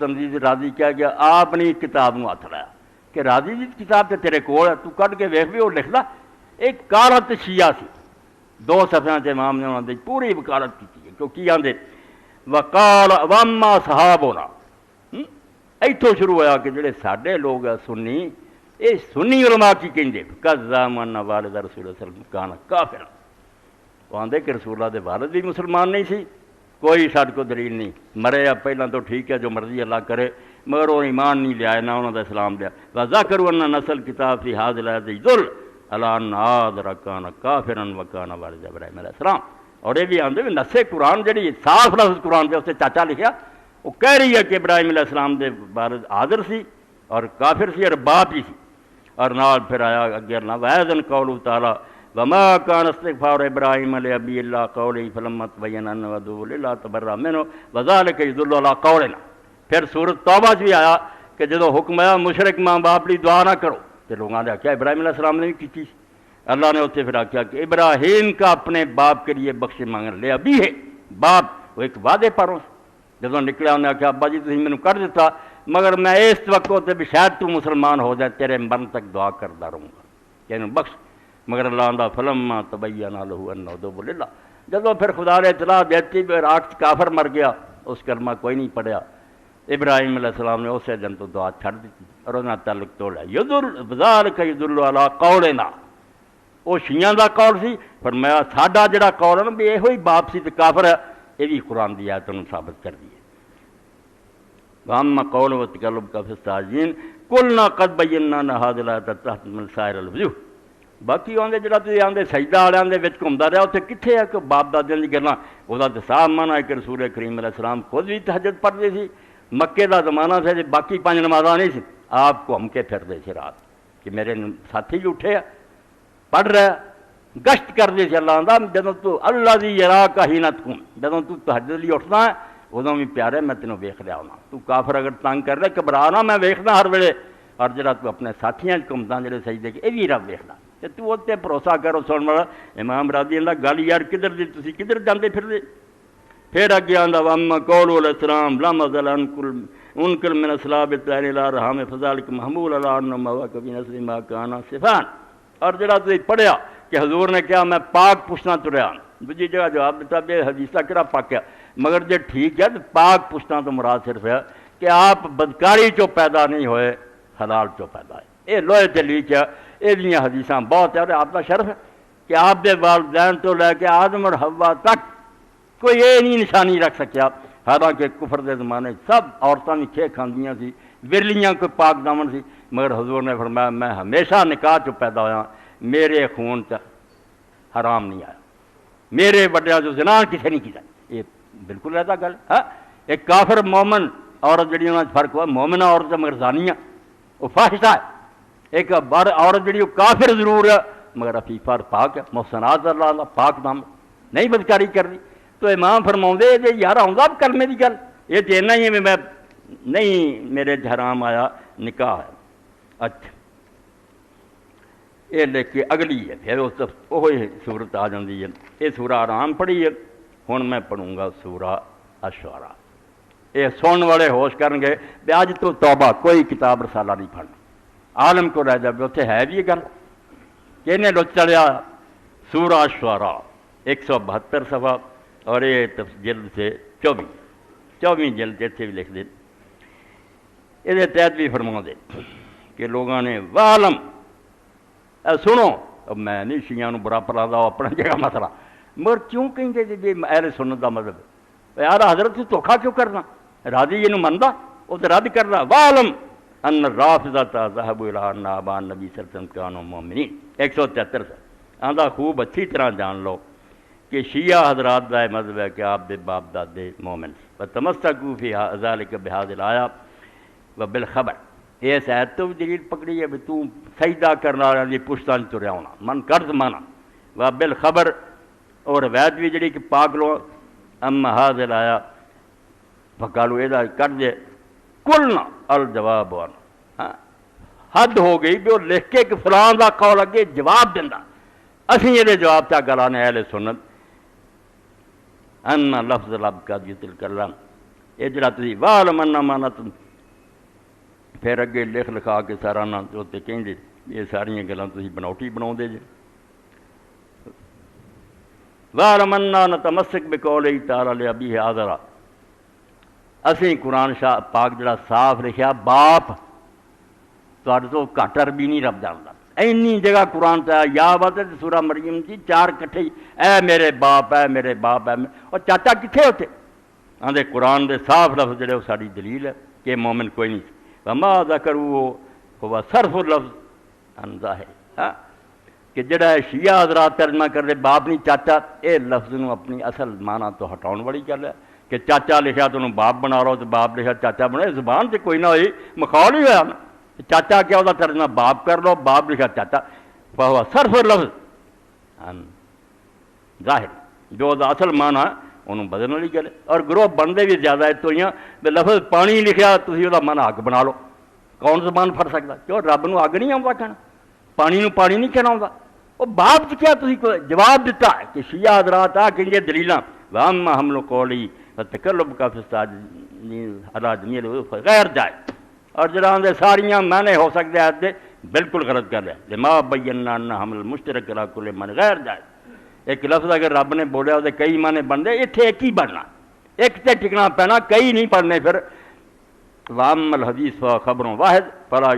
تمجید راضی کیا گیا اپنی کتاب نو ہاتھ لایا کہ راضی دی کتاب تے تیرے کول ہے، تو کڈ کے ویکھ بھی وہ لکھدا ایک کالت شیعہ سی، 2 صفحیاں تے امام نے انہاں دی پوری وکالت کی ہے، کیونکہ آندے وقال واما صحابنا، ایتھوں شروع ہوا کہ جڑے ساڈے لوگ ہیں سنی، یہ سنی علماء کی کہندے کذامن والد رسول اللہ صلی اللہ علیہ وسلم کان کافر، وہ آندے کہ رسول اللہ دے والد بھی مسلمان نہیں سی، کوئی ساڈے کو دلیل نہیں، مرے اب پہلاں تو ٹھیک ہے جو مرضی اللہ کرے، مگر وہ ایمان نہیں لیا نہ انہوں نے اسلام لیا، وذکروا ان نسل کتاب فی ھذا الایت یدل علی ان آذر کان کافرا وکان والد ابراہیم علیہ السلام، اور یہ بھی آندے نص قرآن جڑی صاف لفظ قرآن پہ اس سے چاچا لکھیا وہ کہہ رہی ہے کہ ابراہیم علیہ السلام دے والد حاضر سی اور کافر سی اور باپ ہی سی، اور نال پھر آیا اگے اللہ وَإِذْ قَوْلُهُ تَعَالَىٰ وَمَا كَانَ اسْتِغْفَارُ إِبْرَاهِيمَ لِأَبِيهِ إِلَّا قَوْلِهِ فَلَمَّا تَبَيَّنَ أَنَّهُ عَدُوٌّ لِلَّهِ تَبَرَّأَ مِنْهُ وَذَلِكَ يَدُلُّ عَلَىٰ قَوْلِنَا۔ پھر سورۃ توبہ بھی آیا کہ جدو حکم آیا مشرک ماں باپ لی دعا نہ کرو، تو لوگوں نے کیا ابراہیم علیہ السلام نے بھی کی، اللہ نے اسے پھر کیا کہ ابراہیم کا اپنے باپ کے لیے بخش مانگنا لے ابھی ہے، باپ وہ ایک وعدے پر جدو نکلیا انہیں آخیا ابا جی تھی مینوں کر دیتا، مگر میں اس وقت ہوتے بھی شاید تو مسلمان ہو جائے، تیرے مرن تک دعا کرتا رہوں گا کہ انہوں بخش، مگر اللہ آندا فلما تبین لہ انہ عدو للہ، جدو پھر خدا نے اطلاع دیتی عراق کافر مر گیا، اس کلمہ کوئی نہیں پڑھیا، ابراہیم علیہ السلام نے اسے دن تو دعا چھڑ دیتی اور انہاں تعلق توڑا، ذالک یدل علی قولنا، وہ شیعہ دا قول سی، فرمایا ساڈا جڑا قول ہے نا بھی یہ باپ سی تے کافر ہے، یہ بھی قرآن دی آیت انہوں ثابت کر دی ہے۔ وَأَمَّا قَوْلُ وَتَكَلُّمُكَ فِي السَّاجِدِينَ قُلْنَا قَدْ بَيَّنَّا أَنَّ هَٰذِهِ الْآيَةَ تَحْتَمِلُ سَائِرَ الْوُجُوهِ، باقی آندے جڑا تسی آندے سجدہ والے آندے وچ گھومدا رہیا اتنے کتنے ہے کہ باپ دادیاں دی گلاں، وہ تو صاف مانا ہے کہ رسول کریم علیہ السلام خود بھی تہجد پڑھتے سی، مکے دا زمانہ سے باقی 5 نمازاں نہیں سی، آپ گھوم کے پھرتے سی رات کہ میرے ساتھی بھی اٹھے پڑھ رہا گشت کرتے تھے، اللہ آندا جدوں تو اللہ دی یراک حین تقوم، جدوں تو تہجد لیے اٹھنا ہے ادوں بھی پیارے میں تینوں ویکھ لیا ہونا، تو کافر اگر تنگ کر رہے گھبرا نہ، میں ویکھنا ہر ویلے، اور جڑا تو اپنے ساتھیاں گھومدا جڑے سجدے کے یہ بھی رب ویکھنا، تے تو تے بھروسہ کرو سن والا امام راضی اللہ گل یار کدھر دی تسی کدھر جاندے پھردے۔ پھر اگے آندا واما قول علیہ السلام لم ازل انکل من اسلاب الطیر الی رحم فذلک محمول علی ان ما کبھی نسل ما کان صفان، اور جڑا تسی پڑھیا کہ حضور نے کہا میں پاک پوچھنا تریا، دوجی جگہ جواب دیتا بے حدیثہ کہڑا پاکیا، مگر جے ٹھیک ہے تو پاک پوچھنا تو مراد صرف ہے کہ آپ بدکاری چو پیدا نہیں ہوئے، حلال چو پیدا ہے، یہ لوہے تے لیچ ہے، یہ حدیثاں بہت ہے، اور آپ کا شرف ہے کہ آپ دے والدین تو لے کے آدم اور حوا تک کوئی یہ نہیں نشانی رکھ سکیا، حالانکہ کفر دے زمانے سب عورتوں کی کھے کھاندیاں سی، ورلیاں کوئی پاک دامن سی، مگر حضور نے فرمایا میں ہمیشہ نکاح چو پیدا ہویا، میرے خون حرام نہیں آیا، میرے بڑیا جو زنا کسے نہیں کیتا، یہ بالکل ایسا گل ہے۔ ایک کافر مومن عورت جڑی انہاں فرق ہوا، مومنہ عورت مگر زانیہ وہ فاحشہ ہے، ایک عورت جڑی وہ کافر ضرور ہے مگر عفیفہ اور پاک ہے، محسنات اللہ پاک دامن نہیں بدکاری کرنی، تو امام فرماؤندے جے یار آؤں اب کلمے دی گل، یہ تو اینا ہی ہے میں نہیں میرے حرام آیا نکاح ہے۔ اچھا یہ لے کے اگلی ہے پھر اس وہی صورت آ جاتی ہے، یہ سورہ آرام پڑھی ہے، ہن میں پڑھوں گا سورہ الشعراء، یہ سنن والے ہوش کرن گے بھی اج تو توبہ کوئی کتاب رسالہ نہیں پڑھنا، عالم کو رہ جائے اتنے ہے بھی یہ گل کہ انہیں لو چڑھیا سورہ الشعراء 172 صفحہ، اور یہ جلد سے 24 جلد اتنے بھی لکھ دیں، یہ تحت بھی فرما دے کہ لوگوں نے وعلم، سنو، اب میں نہیں شیعہ برا پلا اپنا جگہ مسئلہ، مگر کیوں کہیں گے جی اہل سنت کا مطلب یار حضرت سے دھوکھا کیوں کرنا، راضی یہ منتا وہ تو رد کرنا، وعلم ان الرافضۃ ذهبوا الى ان آباء النبی صلی اللہ علیہ وسلم كانوا مؤمنین 173 سے آندا خوب اچھی طرح جان لو کہ شیعہ حضرات کا مذہب ہے کہ آپ دے باپ دادے مومن سی، وتمسکوا فی ذلک بہذه الآیہ وبالخبر، اس آیت تو دلیل پکڑی ہے بھی تو سجدہ کرنا والا دی پشتاں تریا ہونا، من قرض مانا وبالخبر، اور روایت بھی جڑی کہ پاک لو اما هذه الآیہ فقالوا اذا کر دے کلنا الجواب ہاں حد ہو گئی بھی وہ لکھ کے کہ فلاں دا قول اگے جواب دینا، اسی یہ جواب کیا گلانے اہل سنت ان لفظ لب کا جتل کلام، یہ جڑا تسی وال منا مانا پھر اگے لکھ لکھا کے سارا نا اتنے کہیں یہ ساریاں گلاں تسی بناوٹی بناؤندے جے وال منا نتمسک بقول تعالی لابی آذرا اسی قرآن شاہ پاک جڑا صاف لکھیا باپ تہاڈے تو گھٹ عربی نہیں رب جاندا اینی جگہ قرآن تے یا بات ہے سورہ مریم جی 4 کٹھے اے میرے باپ اے میرے باپ اے اور چاچا کتنے ہوتے آندے قرآن دے صاف لفظ جڑے وہ ساری دلیل ہے کہ مومن کوئی نہیں وما ذکروا ہوا صرف لفظ عن ظاہر کہ جڑا شیعہ حضرات ترجمہ کر دے باپ نہیں چاچا اے لفظ نو اپنی اصل معنی تو ہٹاؤن والی گل ہے کہ چاچا لکھا تو انہوں باپ بنا رہا تو باپ لکھا چاچا بنا زبان سے کوئی نہ ہوئی مخول ہی ہوا نا چاچا کیا ہوتا ترجمہ باپ کر لو باپ لکھا چاچا فہو صرف لفظ عن ظاہر جو دا اصل معنی انہوں بدلنے والی گل ہے اور گروہ بندے بھی زیادہ ہے تو یہ لفظ پانی لکھا تھی وہ معنی اگ بنا لو کون زبان پھڑ سکتا کیوں رب نو اگ نہیں آتا کہنا پانی نو پانی نہیں کہنا آتا وہ باپ کیا تھی جواب دیتا ہے کہ شیعہ حضرات آ کہ یہ دلیلاں واما ہم لوگ قولی تکلب کا فساد غیر جائے اور جڑا اندے ساریاں معنی ہو سکتے ہیں دے بالکل غلط کر رہے ہیں لما بینا ان حمل مشترک لا کل من غیر جائے ایک لفظ اگر رب نے بولیا وہ کئی معنی بن دے اتنے ایک ہی بننا ایک تے ٹکنا پینا کئی نہیں پڑھنے پھر وام الحدیث و خبروں واحد فلا